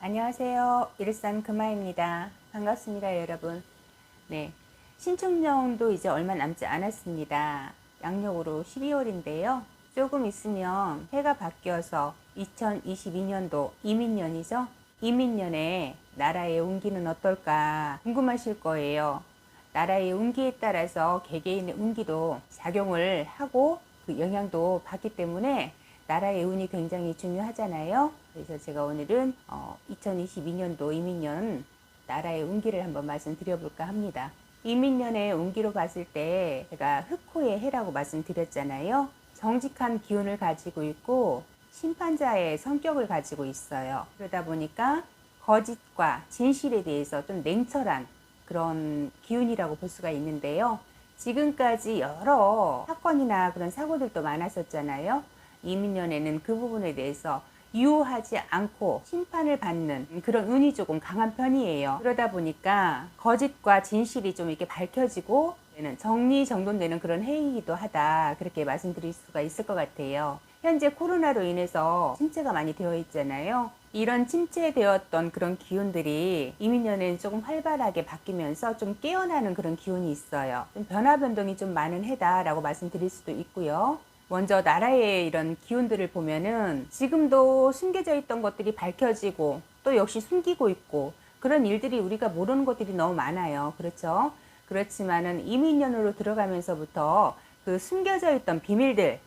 안녕하세요. 일산 금아입니다. 반갑습니다, 여러분. 네. 신축년도 이제 얼마 남지 않았습니다. 양력으로 12월인데요. 조금 있으면 해가 바뀌어서 2022년도 이민년이죠. 이민년에 나라의 운기는 어떨까 궁금하실 거예요. 나라의 운기에 따라서 개개인의 운기도 작용을 하고 그 영향도 받기 때문에 나라의 운이 굉장히 중요하잖아요. 그래서 제가 오늘은 2022년도 이민년 나라의 운기를 한번 말씀드려볼까 합니다. 이민년의 운기로 봤을 때 제가 흑호의 해라고 말씀드렸잖아요. 정직한 기운을 가지고 있고 심판자의 성격을 가지고 있어요. 그러다 보니까 거짓과 진실에 대해서 좀 냉철한 그런 기운이라고 볼 수가 있는데요. 지금까지 여러 사건이나 그런 사고들도 많았었잖아요. 이민년에는 그 부분에 대해서 유효하지 않고 심판을 받는 그런 운이 조금 강한 편이에요. 그러다 보니까 거짓과 진실이 좀 이렇게 밝혀지고 정리정돈되는 그런 해이기도 하다, 그렇게 말씀드릴 수가 있을 것 같아요. 현재 코로나로 인해서 침체가 많이 되어 있잖아요. 이런 침체되었던 그런 기운들이 이민년에는 조금 활발하게 바뀌면서 좀 깨어나는 그런 기운이 있어요. 좀 변화 변동이 좀 많은 해다라고 말씀드릴 수도 있고요. 먼저 나라의 이런 기운들을 보면은 지금도 숨겨져 있던 것들이 밝혀지고 또 역시 숨기고 있고 그런 일들이 우리가 모르는 것들이 너무 많아요. 그렇죠? 그렇지만은 이민년으로 들어가면서부터 그 숨겨져 있던 비밀들,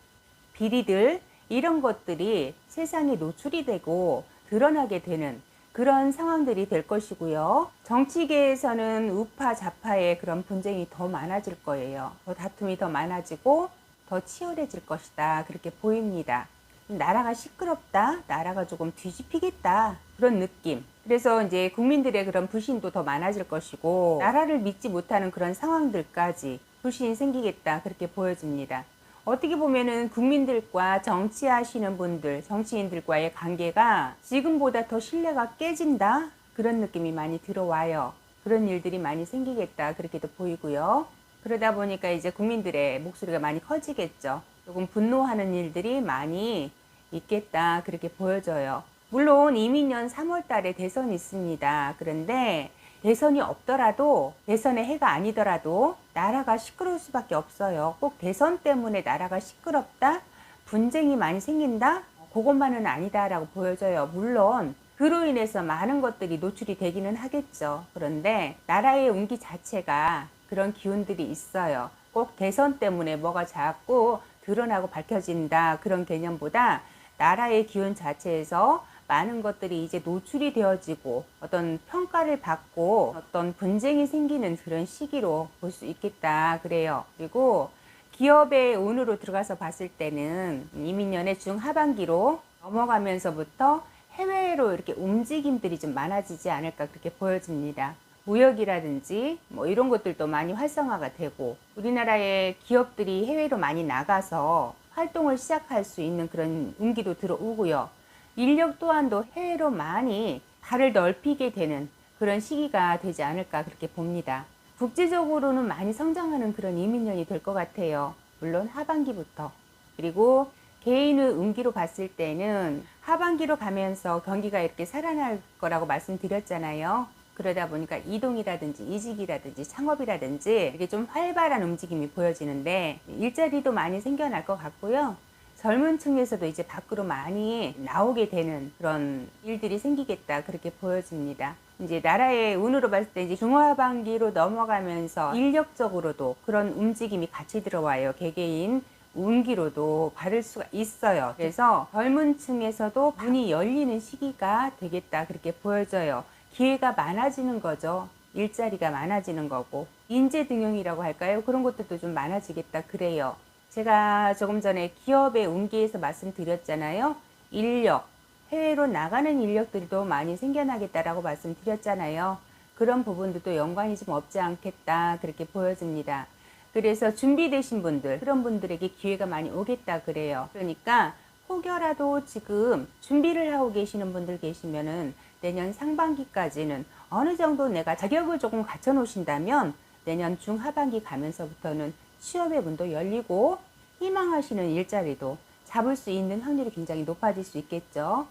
비리들, 이런 것들이 세상에 노출이 되고 드러나게 되는 그런 상황들이 될 것이고요. 정치계에서는 우파, 좌파의 그런 분쟁이 더 많아질 거예요. 더 다툼이 더 많아지고 더 치열해질 것이다, 그렇게 보입니다. 나라가 시끄럽다, 나라가 조금 뒤집히겠다, 그런 느낌. 그래서 이제 국민들의 그런 불신도 더 많아질 것이고 나라를 믿지 못하는 그런 상황들까지 불신이 생기겠다, 그렇게 보여집니다. 어떻게 보면은 국민들과 정치하시는 분들, 정치인들과의 관계가 지금보다 더 신뢰가 깨진다, 그런 느낌이 많이 들어와요. 그런 일들이 많이 생기겠다, 그렇게도 보이고요. 그러다 보니까 이제 국민들의 목소리가 많이 커지겠죠. 조금 분노하는 일들이 많이 있겠다, 그렇게 보여져요. 물론 이민년 3월 달에 대선이 있습니다. 그런데 대선이 없더라도, 대선의 해가 아니더라도 나라가 시끄러울 수밖에 없어요. 꼭 대선 때문에 나라가 시끄럽다, 분쟁이 많이 생긴다, 그것만은 아니다라고 보여져요. 물론 그로 인해서 많은 것들이 노출이 되기는 하겠죠. 그런데 나라의 운기 자체가 그런 기운들이 있어요. 꼭 대선 때문에 뭐가 자꾸 드러나고 밝혀진다, 그런 개념보다 나라의 기운 자체에서 많은 것들이 이제 노출이 되어지고 어떤 평가를 받고 어떤 분쟁이 생기는 그런 시기로 볼 수 있겠다, 그래요. 그리고 기업의 운으로 들어가서 봤을 때는 이민년의 중하반기로 넘어가면서부터 해외로 이렇게 움직임들이 좀 많아지지 않을까, 그렇게 보여집니다. 무역이라든지 뭐 이런 것들도 많이 활성화가 되고 우리나라의 기업들이 해외로 많이 나가서 활동을 시작할 수 있는 그런 운기도 들어오고요. 인력 또한도 해외로 많이 발을 넓히게 되는 그런 시기가 되지 않을까, 그렇게 봅니다. 국제적으로는 많이 성장하는 그런 이민년이 될 것 같아요. 물론 하반기부터. 그리고 개인의 운기로 봤을 때는 하반기로 가면서 경기가 이렇게 살아날 거라고 말씀드렸잖아요. 그러다 보니까 이동이라든지 이직이라든지 창업이라든지 이게 좀 활발한 움직임이 보여지는데 일자리도 많이 생겨날 것 같고요. 젊은 층에서도 이제 밖으로 많이 나오게 되는 그런 일들이 생기겠다, 그렇게 보여집니다. 이제 나라의 운으로 봤을 때 이제 중하반기로 넘어가면서 인력적으로도 그런 움직임이 같이 들어와요. 개개인 운기로도 받을 수가 있어요. 그래서 젊은 층에서도 문이 열리는 시기가 되겠다, 그렇게 보여져요. 기회가 많아지는 거죠. 일자리가 많아지는 거고 인재 등용이라고 할까요? 그런 것들도 좀 많아지겠다, 그래요. 제가 조금 전에 기업의 운기에서 말씀드렸잖아요. 인력, 해외로 나가는 인력들도 많이 생겨나겠다라고 말씀드렸잖아요. 그런 부분들도 연관이 좀 없지 않겠다, 그렇게 보여집니다. 그래서 준비되신 분들, 그런 분들에게 기회가 많이 오겠다, 그래요. 그러니까 혹여라도 지금 준비를 하고 계시는 분들 계시면은 내년 상반기까지는 어느 정도 내가 자격을 조금 갖춰 놓으신다면 내년 중하반기 가면서부터는 취업의 문도 열리고 희망하시는 일자리도 잡을 수 있는 확률이 굉장히 높아질 수 있겠죠.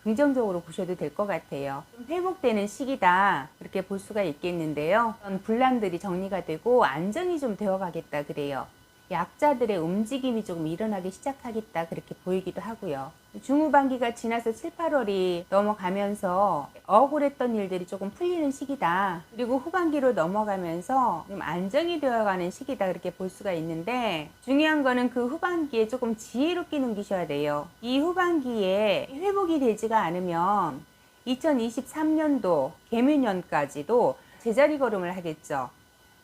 긍정적으로 보셔도 될 것 같아요. 좀 회복되는 시기다 그렇게 볼 수가 있겠는데요. 분란들이 정리가 되고 안정이 좀 되어 가겠다 그래요. 약자들의 움직임이 조금 일어나기 시작하겠다 그렇게 보이기도 하고요. 중후반기가 지나서 7, 8월이 넘어가면서 억울했던 일들이 조금 풀리는 시기다. 그리고 후반기로 넘어가면서 좀 안정이 되어가는 시기다 그렇게 볼 수가 있는데, 중요한 거는 그 후반기에 조금 지혜롭게 넘기셔야 돼요. 이 후반기에 회복이 되지가 않으면 2023년도 개묘년까지도 제자리 걸음을 하겠죠.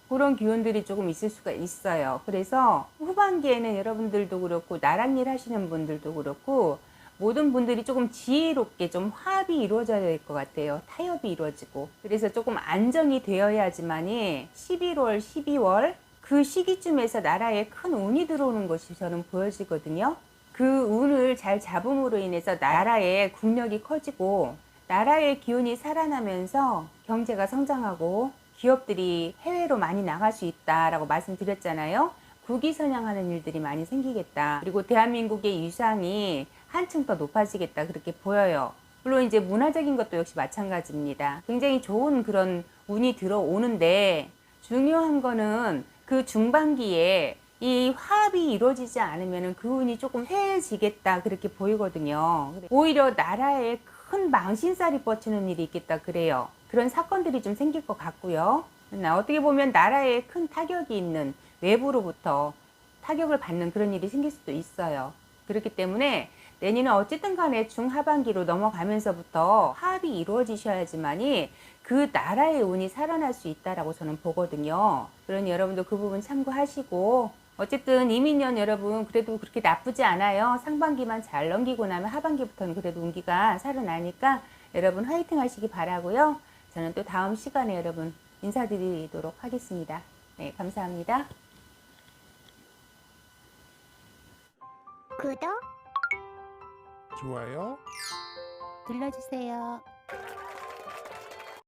그런 기운들이 조금 있을 수가 있어요. 그래서 후반기에는 여러분들도 그렇고 나랑 일 하시는 분들도 그렇고 모든 분들이 조금 지혜롭게 좀 화합이 이루어져야 될 것 같아요. 타협이 이루어지고. 그래서 조금 안정이 되어야지만이 11월, 12월 그 시기쯤에서 나라에 큰 운이 들어오는 것이 저는 보여지거든요. 그 운을 잘 잡음으로 인해서 나라의 국력이 커지고 나라의 기운이 살아나면서 경제가 성장하고 기업들이 해외로 많이 나갈 수 있다라고 말씀드렸잖아요. 국위선양하는 일들이 많이 생기겠다. 그리고 대한민국의 위상이 한층 더 높아지겠다 그렇게 보여요. 물론 이제 문화적인 것도 역시 마찬가지입니다. 굉장히 좋은 그런 운이 들어오는데 중요한 거는 그 중반기에 이 화합이 이루어지지 않으면 그 운이 조금 해지겠다 그렇게 보이거든요. 오히려 나라에 큰 망신살이 뻗치는 일이 있겠다 그래요. 그런 사건들이 좀 생길 것 같고요. 어떻게 보면 나라에 큰 타격이 있는 외부로부터 타격을 받는 그런 일이 생길 수도 있어요. 그렇기 때문에 내년은 어쨌든 간에 중하반기로 넘어가면서부터 화합이 이루어지셔야지만이 그 나라의 운이 살아날 수 있다라고 저는 보거든요. 그러니 여러분도 그 부분 참고하시고, 어쨌든 이민년 여러분 그래도 그렇게 나쁘지 않아요. 상반기만 잘 넘기고 나면 하반기부터는 그래도 운기가 살아나니까 여러분 화이팅 하시기 바라고요. 저는 또 다음 시간에 여러분 인사드리도록 하겠습니다. 네, 감사합니다. 구독 좋아요 눌러주세요.